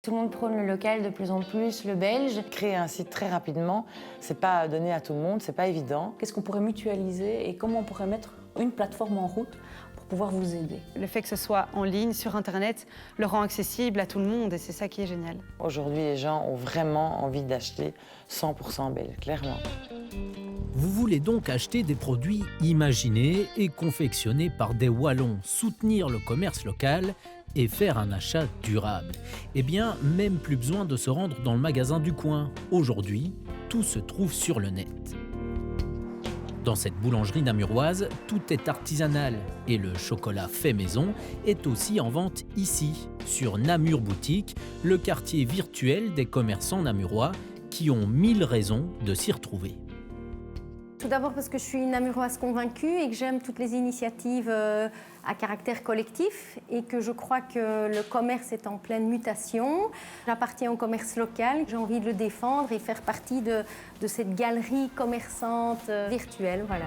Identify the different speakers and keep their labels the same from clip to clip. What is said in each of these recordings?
Speaker 1: Tout le monde prône le local de plus en plus, le belge.
Speaker 2: Créer un site très rapidement, c'est pas donné à tout le monde, c'est pas évident.
Speaker 3: Qu'est-ce qu'on pourrait mutualiser et comment on pourrait mettre une plateforme en route pour pouvoir vous aider?
Speaker 4: Le fait que ce soit en ligne, sur Internet, le rend accessible à tout le monde et c'est ça qui est génial.
Speaker 2: Aujourd'hui, les gens ont vraiment envie d'acheter 100% belge, clairement.
Speaker 5: Vous voulez donc acheter des produits imaginés et confectionnés par des Wallons, soutenir le commerce local et faire un achat durable. Eh bien, même plus besoin de se rendre dans le magasin du coin. Aujourd'hui, tout se trouve sur le net. Dans cette boulangerie namuroise, tout est artisanal et le chocolat fait maison est aussi en vente ici, sur Namur Boutique, le quartier virtuel des commerçants namurois qui ont 1000 raisons de s'y retrouver.
Speaker 6: Tout d'abord parce que je suis une namuroise convaincue et que j'aime toutes les initiatives à caractère collectif et que je crois que le commerce est en pleine mutation. J'appartiens au commerce local, j'ai envie de le défendre et faire partie de cette galerie commerçante virtuelle. Voilà.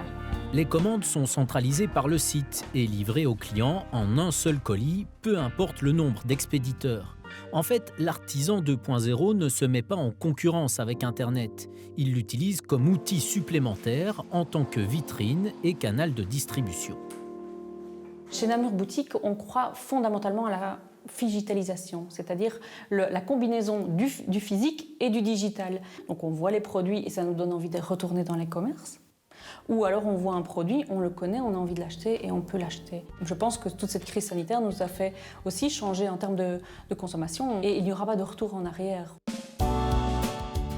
Speaker 5: Les commandes sont centralisées par le site et livrées aux clients en un seul colis, peu importe le nombre d'expéditeurs. En fait, l'artisan 2.0 ne se met pas en concurrence avec Internet. Il l'utilise comme outil supplémentaire en tant que vitrine et canal de distribution.
Speaker 3: Chez Namur Boutique, on croit fondamentalement à la digitalisation, c'est-à-dire la combinaison du physique et du digital. Donc on voit les produits et ça nous donne envie de retourner dans les commerces. Ou alors on voit un produit, on le connaît, on a envie de l'acheter et on peut l'acheter. Je pense que toute cette crise sanitaire nous a fait aussi changer en termes de consommation et il n'y aura pas de retour en arrière.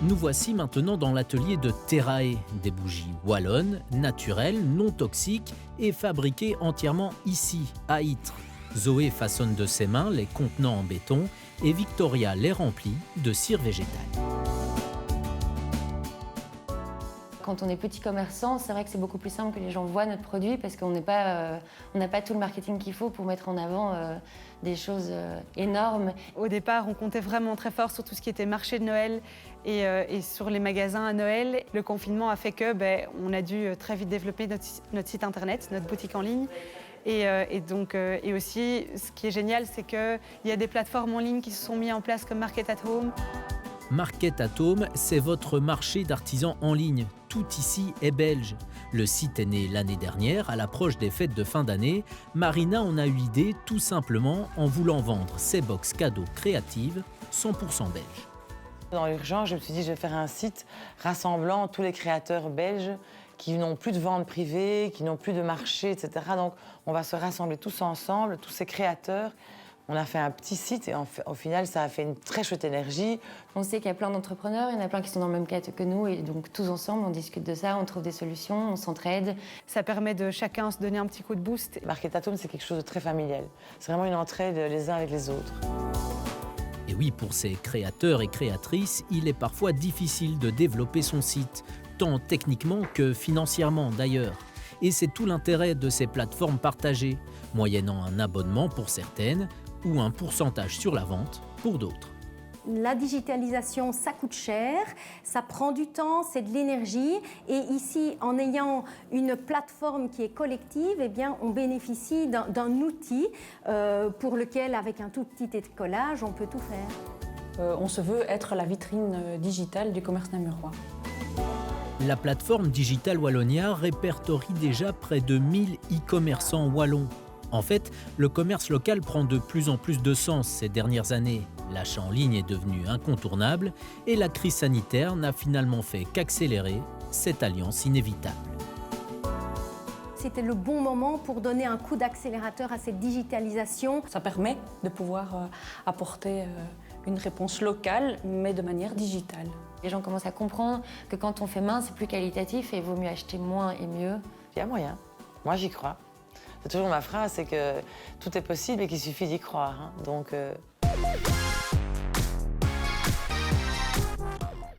Speaker 5: Nous voici maintenant dans l'atelier de Terrae, des bougies wallonnes, naturelles, non toxiques et fabriquées entièrement ici, à Ytre. Zoé façonne de ses mains les contenants en béton et Victoria les remplit de cire végétale.
Speaker 1: Quand on est petit commerçant, c'est vrai que c'est beaucoup plus simple que les gens voient notre produit parce qu'on n'a pas tout le marketing qu'il faut pour mettre en avant des choses énormes.
Speaker 4: Au départ, on comptait vraiment très fort sur tout ce qui était marché de Noël et sur les magasins à Noël. Le confinement a fait que on a dû très vite développer notre site internet, notre boutique en ligne. Et aussi, ce qui est génial, c'est qu'il y a des plateformes en ligne qui se sont mises en place comme Market at Home.
Speaker 5: Market at Home, c'est votre marché d'artisans en ligne. Tout ici est belge. Le site est né l'année dernière, à l'approche des fêtes de fin d'année. Marina en a eu l'idée tout simplement en voulant vendre ses box cadeaux créatives 100% belges.
Speaker 2: Dans l'urgence, je me suis dit, je vais faire un site rassemblant tous les créateurs belges qui n'ont plus de vente privée, qui n'ont plus de marché, etc. Donc, on va se rassembler tous ensemble, tous ces créateurs. On a fait un petit site et au final, ça a fait une très chouette énergie.
Speaker 1: On sait qu'il y a plein d'entrepreneurs, il y en a plein qui sont dans le même cas que nous et donc tous ensemble, on discute de ça, on trouve des solutions, on s'entraide.
Speaker 4: Ça permet de chacun se donner un petit coup de boost.
Speaker 2: Market at Home, c'est quelque chose de très familial. C'est vraiment une entraide les uns avec les autres.
Speaker 5: Et oui, pour ces créateurs et créatrices, il est parfois difficile de développer son site, tant techniquement que financièrement d'ailleurs. Et c'est tout l'intérêt de ces plateformes partagées, moyennant un abonnement pour certaines ou un pourcentage sur la vente pour d'autres.
Speaker 6: La digitalisation, ça coûte cher, ça prend du temps, c'est de l'énergie. Et ici, en ayant une plateforme qui est collective, eh bien, on bénéficie d'un outil pour lequel, avec un tout petit écolage, on peut tout faire.
Speaker 3: On se veut être la vitrine digitale du commerce namurois.
Speaker 5: La plateforme Digital Wallonia répertorie déjà près de 1000 e-commerçants wallons. En fait, le commerce local prend de plus en plus de sens ces dernières années. L'achat en ligne est devenu incontournable et la crise sanitaire n'a finalement fait qu'accélérer cette alliance inévitable.
Speaker 6: C'était le bon moment pour donner un coup d'accélérateur à cette digitalisation.
Speaker 3: Ça permet de pouvoir apporter une réponse locale, mais de manière digitale.
Speaker 1: Les gens commencent à comprendre que quand on fait main, c'est plus qualitatif et il vaut mieux acheter moins et mieux.
Speaker 2: Il y a moyen. Moi, j'y crois. C'est toujours ma phrase, c'est que tout est possible et qu'il suffit d'y croire. Donc...